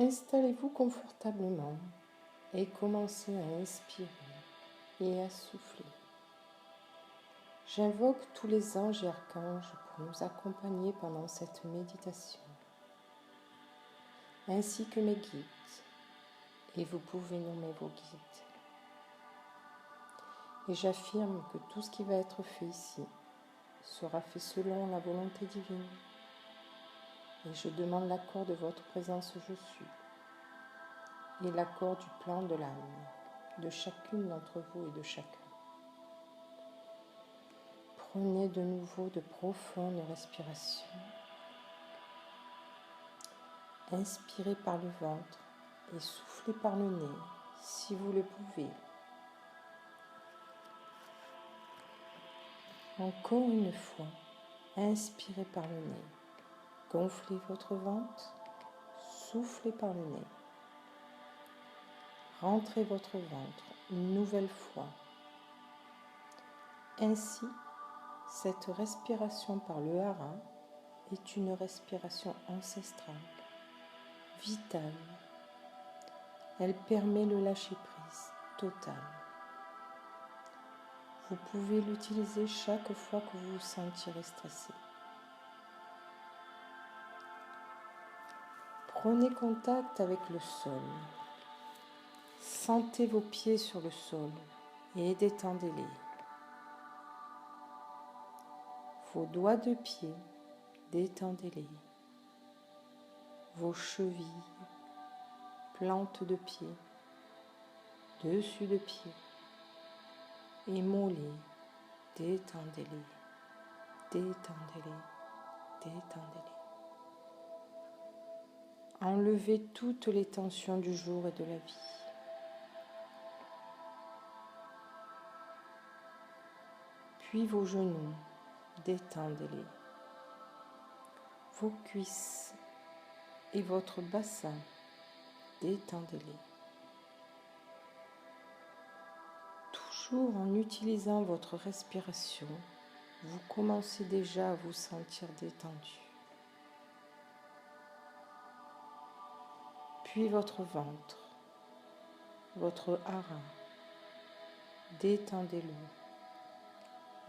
Installez-vous confortablement et commencez à inspirer et à souffler. J'invoque tous les anges et archanges pour nous accompagner pendant cette méditation, ainsi que mes guides, et vous pouvez nommer vos guides. Et j'affirme que tout ce qui va être fait ici sera fait selon la volonté divine. Et je demande l'accord de votre présence je suis et l'accord du plan de l'âme de chacune d'entre vous et de chacun. Prenez de nouveau de profondes respirations. Inspirez par le ventre et soufflez par le nez si vous le pouvez. Encore une fois, inspirez par le nez. Gonflez votre ventre, soufflez par le nez. Rentrez votre ventre une nouvelle fois. Ainsi, cette respiration par le hara est une respiration ancestrale, vitale. Elle permet le lâcher-prise total. Vous pouvez l'utiliser chaque fois que vous vous sentirez stressé. Prenez contact avec le sol. Sentez vos pieds sur le sol et détendez-les. Vos doigts de pied, détendez-les. Vos chevilles, plantes de pied, dessus de pied et mollets, détendez-les, détendez-les, détendez-les. Enlevez toutes les tensions du jour et de la vie. Puis vos genoux, détendez-les. Vos cuisses et votre bassin, détendez-les. Toujours en utilisant votre respiration, vous commencez déjà à vous sentir détendu. Puis votre ventre, votre hara, détendez-le.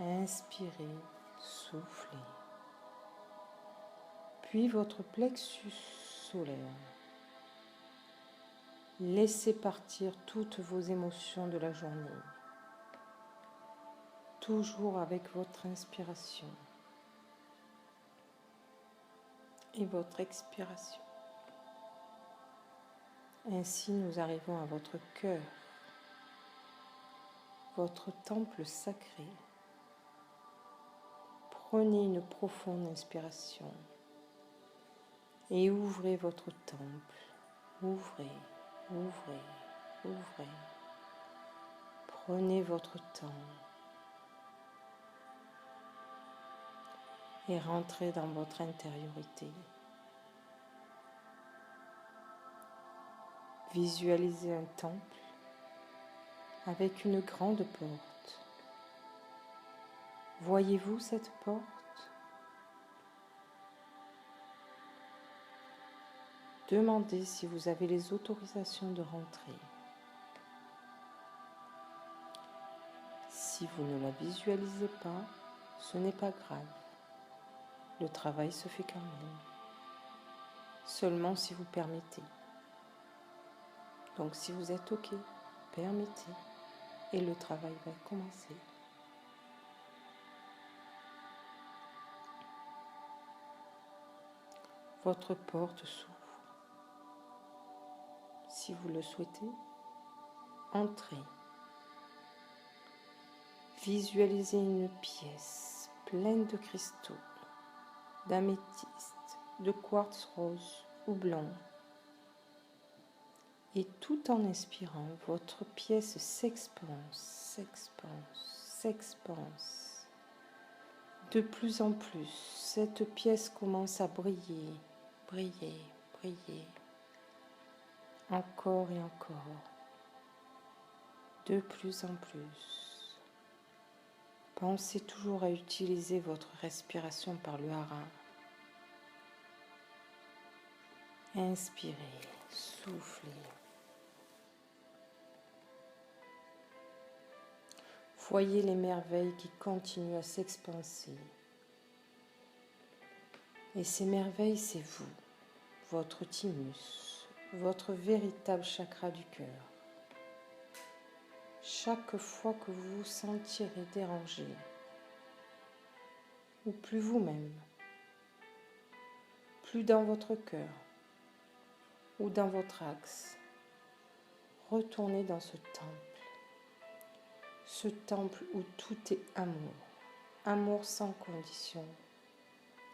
Inspirez, soufflez. Puis votre plexus solaire. Laissez partir toutes vos émotions de la journée. Toujours avec votre inspiration et votre expiration. Ainsi, nous arrivons à votre cœur, votre temple sacré. Prenez une profonde inspiration et ouvrez votre temple. Ouvrez, ouvrez, ouvrez. Prenez votre temps et rentrez dans votre intériorité. Visualisez un temple avec une grande porte. Voyez-vous cette porte? Demandez si vous avez les autorisations de rentrer. Si vous ne la visualisez pas, ce n'est pas grave. Le travail se fait quand même. Seulement si vous permettez. Donc si vous êtes OK, permettez et le travail va commencer. Votre porte s'ouvre. Si vous le souhaitez, entrez. Visualisez une pièce pleine de cristaux, d'améthyste, de quartz rose ou blanc. Et tout en inspirant, votre pièce s'expanse, s'expanse, s'expanse. De plus en plus, cette pièce commence à briller, briller, briller. Encore et encore. De plus en plus. Pensez toujours à utiliser votre respiration par le hara. Inspirez. Soufflez. Voyez les merveilles qui continuent à s'expanser. Et ces merveilles, c'est vous, votre thymus, votre véritable chakra du cœur. Chaque fois que vous vous sentirez dérangé, ou plus vous-même, plus dans votre cœur ou dans votre axe, retournez dans ce temple où tout est amour, amour sans condition,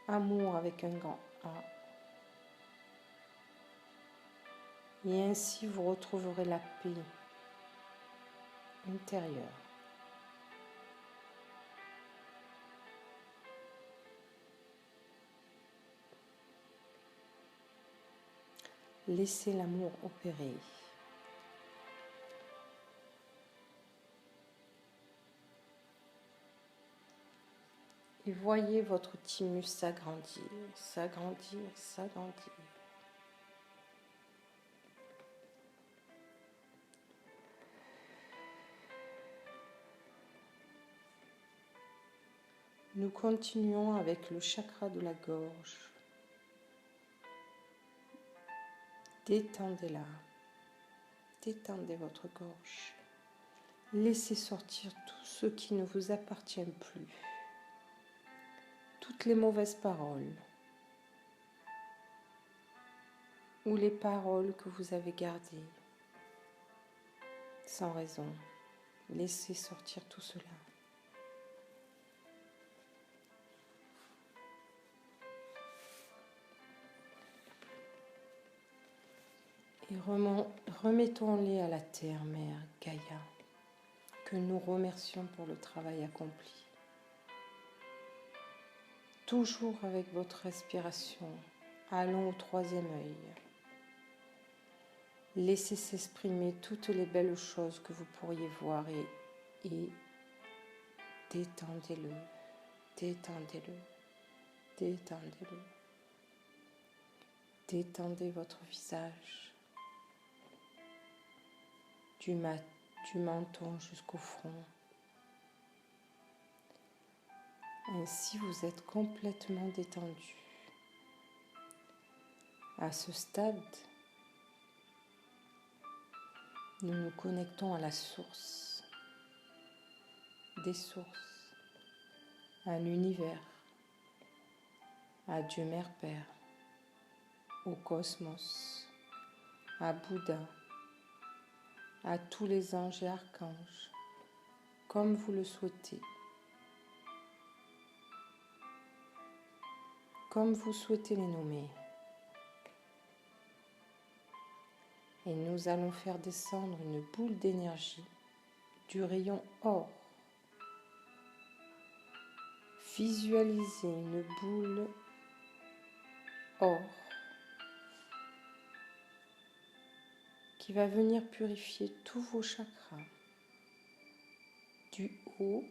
amour avec un grand A. Et ainsi vous retrouverez la paix intérieure. Laissez l'amour opérer. Et voyez votre thymus s'agrandir, s'agrandir, s'agrandir. Nous continuons avec le chakra de la gorge. Détendez-la, détendez votre gorge. Laissez sortir tout ce qui ne vous appartient plus. Toutes les mauvaises paroles ou les paroles que vous avez gardées sans raison. Laissez sortir tout cela. Et remettons-les à la terre, Mère Gaïa, que nous remercions pour le travail accompli. Toujours avec votre respiration, allons au troisième œil. Laissez s'exprimer toutes les belles choses que vous pourriez voir et détendez-le, détendez-le, détendez-le. Détendez votre visage, du menton jusqu'au front. Ainsi, vous êtes complètement détendu. À ce stade, nous nous connectons à la source des sources, à l'univers, à Dieu Mère Père, au cosmos, à Bouddha, à tous les anges et archanges, comme vous le souhaitez. Comme vous souhaitez les nommer. Et nous allons faire descendre une boule d'énergie du rayon or. Visualisez une boule or qui va venir purifier tous vos chakras, du haut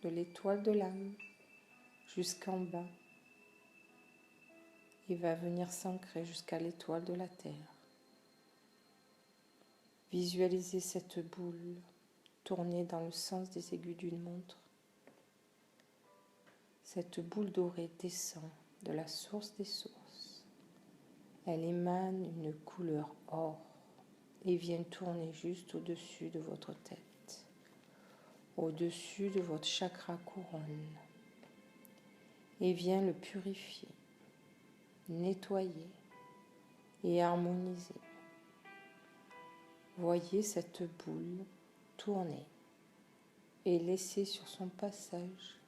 de l'étoile de l'âme jusqu'en bas, et va venir s'ancrer jusqu'à l'étoile de la terre. Visualisez cette boule tourner dans le sens des aiguilles d'une montre. Cette boule dorée descend de la source des sources. Elle émane une couleur or et vient tourner juste au-dessus de votre tête, au-dessus de votre chakra couronne, et vient le purifier, nettoyer et harmoniser. Voyez cette boule tourner et laisser sur son passage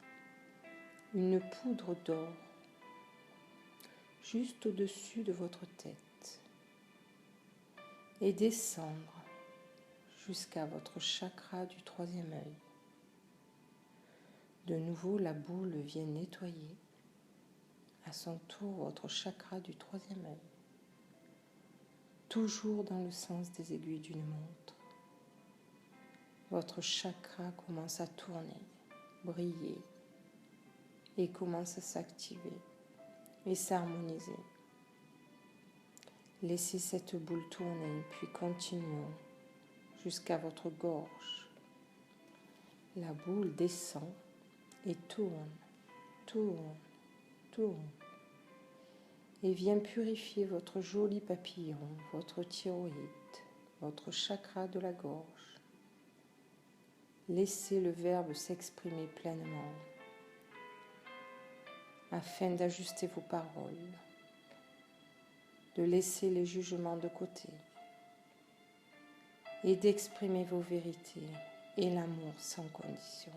une poudre d'or juste au-dessus de votre tête et descendre jusqu'à votre chakra du troisième œil. De nouveau, la boule vient nettoyer à son tour votre chakra du troisième œil, toujours dans le sens des aiguilles d'une montre. Votre chakra commence à tourner, briller et commence à s'activer et s'harmoniser. Laissez cette boule tourner, puis continuons jusqu'à votre gorge. La boule descend et tourne, tourne, tourne. Et vient purifier votre joli papillon, votre thyroïde, votre chakra de la gorge. Laissez le verbe s'exprimer pleinement afin d'ajuster vos paroles, de laisser les jugements de côté et d'exprimer vos vérités et l'amour sans condition.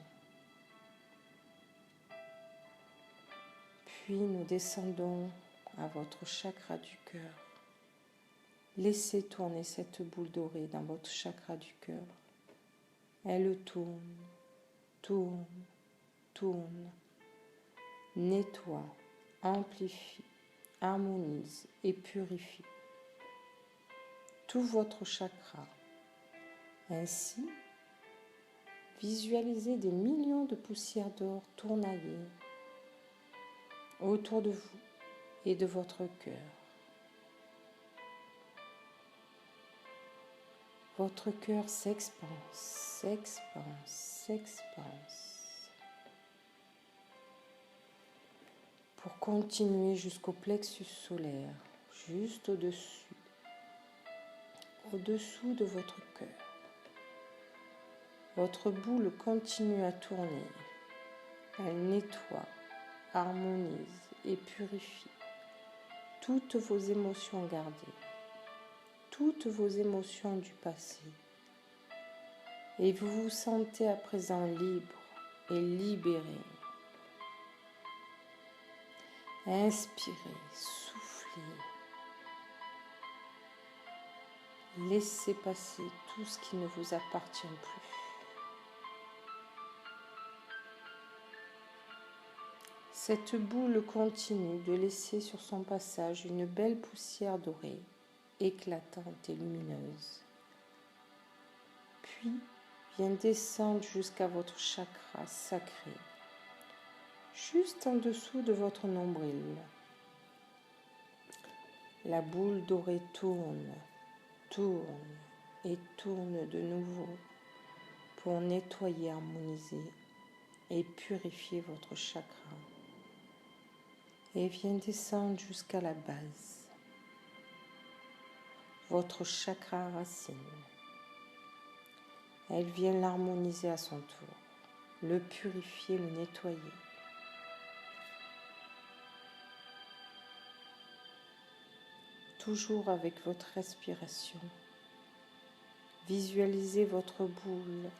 Puis nous descendons à votre chakra du cœur. Laissez tourner cette boule dorée dans votre chakra du cœur. Elle tourne, tourne, tourne, nettoie, amplifie, harmonise et purifie tout votre chakra. Ainsi, visualisez des millions de poussières d'or tournoyer autour de vous et de votre cœur. Votre cœur s'expanse, s'expanse, s'expanse. Pour continuer jusqu'au plexus solaire, juste au-dessous de votre cœur. Votre boule continue à tourner. Elle nettoie, harmonise et purifie toutes vos émotions gardées, toutes vos émotions du passé. Et vous vous sentez à présent libre et libéré. Inspirez, soufflez. Laissez passer tout ce qui ne vous appartient plus. Cette boule continue de laisser sur son passage une belle poussière dorée, éclatante et lumineuse. Puis vient descendre jusqu'à votre chakra sacré, juste en dessous de votre nombril. La boule dorée tourne, tourne et tourne de nouveau pour nettoyer, harmoniser et purifier votre chakra. Et vient descendre jusqu'à la base, votre chakra racine. Elle vient l'harmoniser à son tour, le purifier, le nettoyer. Toujours avec votre respiration, visualisez votre boule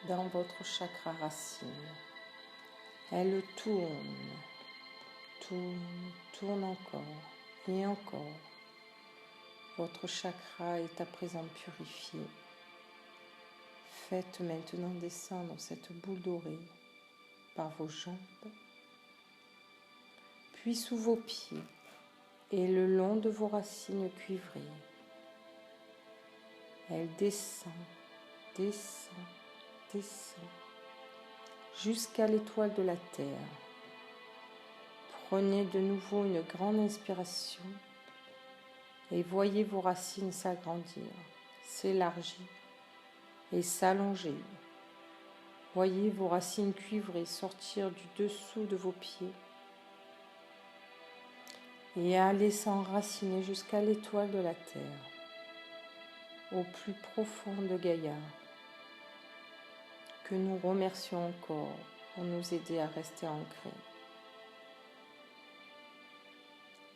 dans votre chakra racine. Elle tourne, tourne, tourne encore et encore. Votre chakra est à présent purifié. Faites maintenant descendre cette boule dorée par vos jambes, puis sous vos pieds et le long de vos racines cuivrées. Elle descend, descend, descend, jusqu'à l'étoile de la terre. Prenez de nouveau une grande inspiration et voyez vos racines s'agrandir, s'élargir et s'allonger. Voyez vos racines cuivrées sortir du dessous de vos pieds et aller s'enraciner jusqu'à l'étoile de la terre, au plus profond de Gaïa, que nous remercions encore pour nous aider à rester ancrés.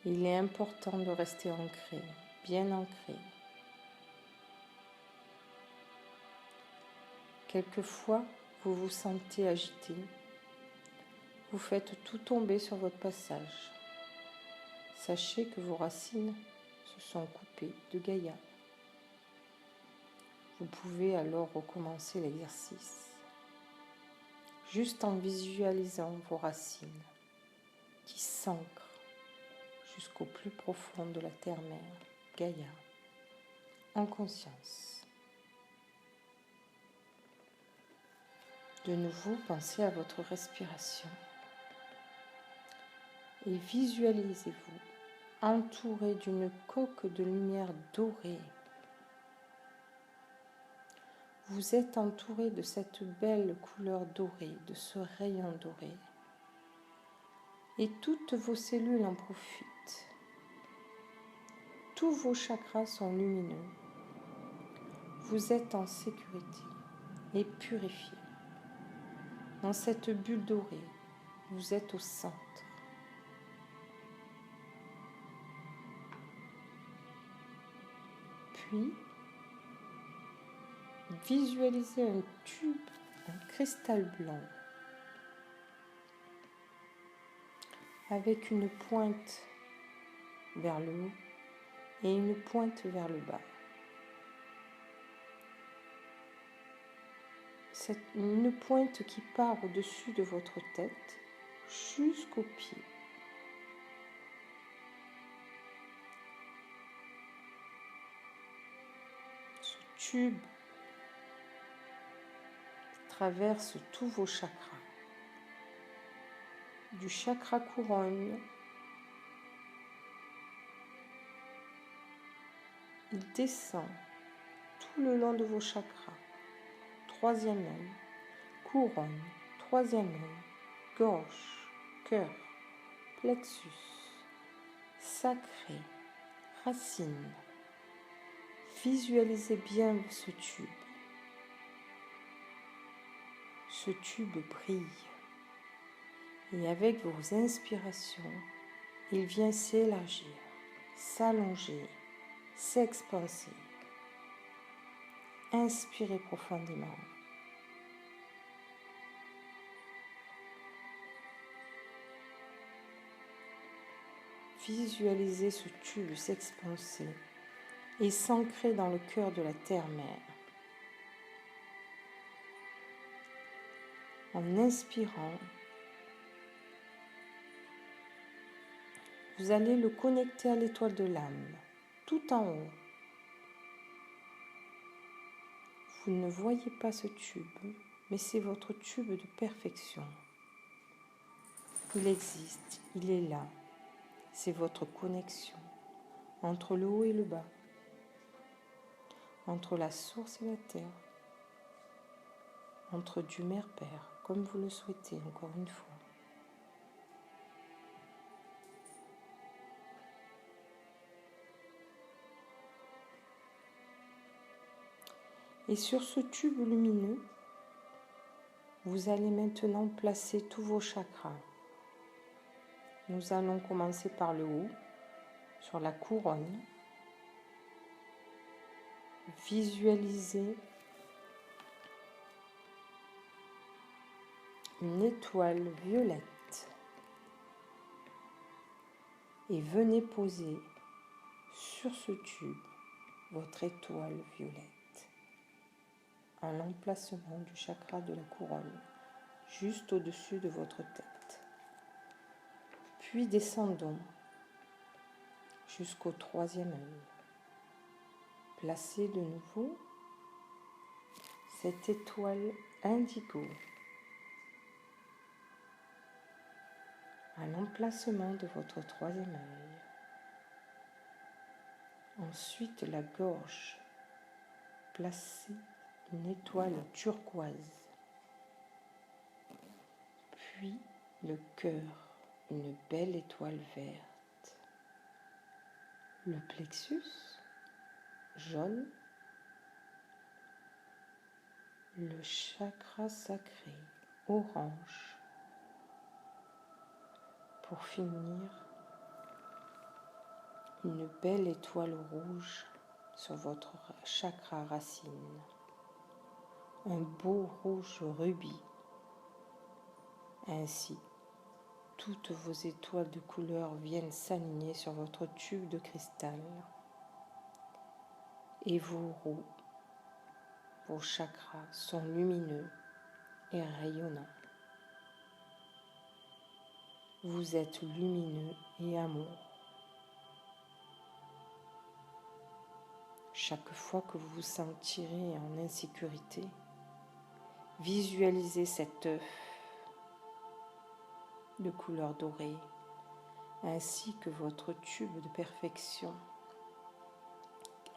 Il est important de rester ancré, bien ancré. Quelquefois, vous vous sentez agité. Vous faites tout tomber sur votre passage. Sachez que vos racines se sont coupées de Gaïa. Vous pouvez alors recommencer l'exercice, juste en visualisant vos racines qui s'ancrent jusqu'au plus profond de la terre-mère, Gaïa, en conscience. De nouveau, pensez à votre respiration. et visualisez-vous entouré d'une coque de lumière dorée. Vous êtes entouré de cette belle couleur dorée, de ce rayon doré. Et toutes vos cellules en profitent. Tous vos chakras sont lumineux. Vous êtes en sécurité et purifié. Dans cette bulle dorée, vous êtes au centre. Puis, visualisez un tube en cristal blanc avec une pointe vers le haut et une pointe vers le bas. C'est une pointe qui part au-dessus de votre tête jusqu'aux pieds. Ce tube traverse tous vos chakras. Du chakra couronne, il descend tout le long de vos chakras. Troisième œil, couronne, troisième œil, gorge, cœur, plexus, sacré, racine. Visualisez bien ce tube. Ce tube brille. Et avec vos inspirations, il vient s'élargir, s'allonger, s'expanser. Inspirez profondément. Visualisez ce tube s'expanser et s'ancrer dans le cœur de la terre-mère. En inspirant, vous allez le connecter à l'étoile de l'âme, tout en haut. Vous ne voyez pas ce tube, mais c'est votre tube de perfection. Il existe, il est là. C'est votre connexion entre le haut et le bas, entre la source et la terre, entre Dieu Mère Père, comme vous le souhaitez encore une fois. Et sur ce tube lumineux, vous allez maintenant placer tous vos chakras. Nous allons commencer par le haut, sur la couronne. Visualisez une étoile violette et venez poser sur ce tube votre étoile violette à l'emplacement du chakra de la couronne, juste au-dessus de votre tête. Puis descendons jusqu'au troisième œil. Placez de nouveau cette étoile indigo à l'emplacement de votre troisième œil. Ensuite, la gorge. Placez une étoile turquoise. Puis le cœur, une belle étoile verte. Le plexus, jaune. Le chakra sacré, orange. Pour finir, une belle étoile rouge sur votre chakra racine. Un beau rouge rubis. Ainsi, toutes vos étoiles de couleur viennent s'aligner sur votre tube de cristal. Et vos chakras sont lumineux et rayonnants. Vous êtes lumineux et amour. Chaque fois que vous vous sentirez en insécurité, visualisez cet œuf de couleur dorée ainsi que votre tube de perfection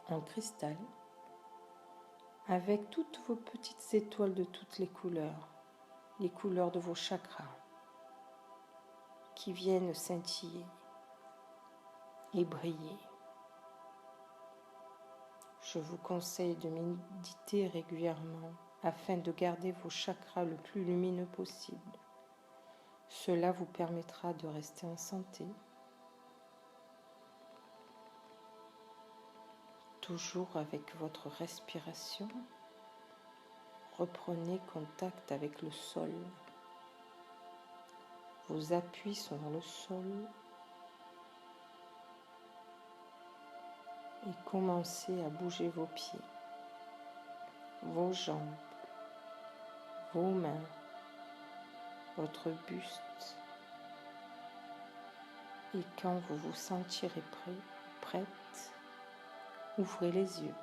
en cristal, avec toutes vos petites étoiles de toutes les couleurs de vos chakras qui viennent scintiller et briller. Je vous conseille de méditer régulièrement afin de garder vos chakras le plus lumineux possible. Cela vous permettra de rester en santé. Toujours avec votre respiration, reprenez contact avec le sol. Vos appuis sont dans le sol. Et commencez à bouger vos pieds, vos jambes, vos mains, votre buste. Et quand vous vous sentirez prête, ouvrez les yeux.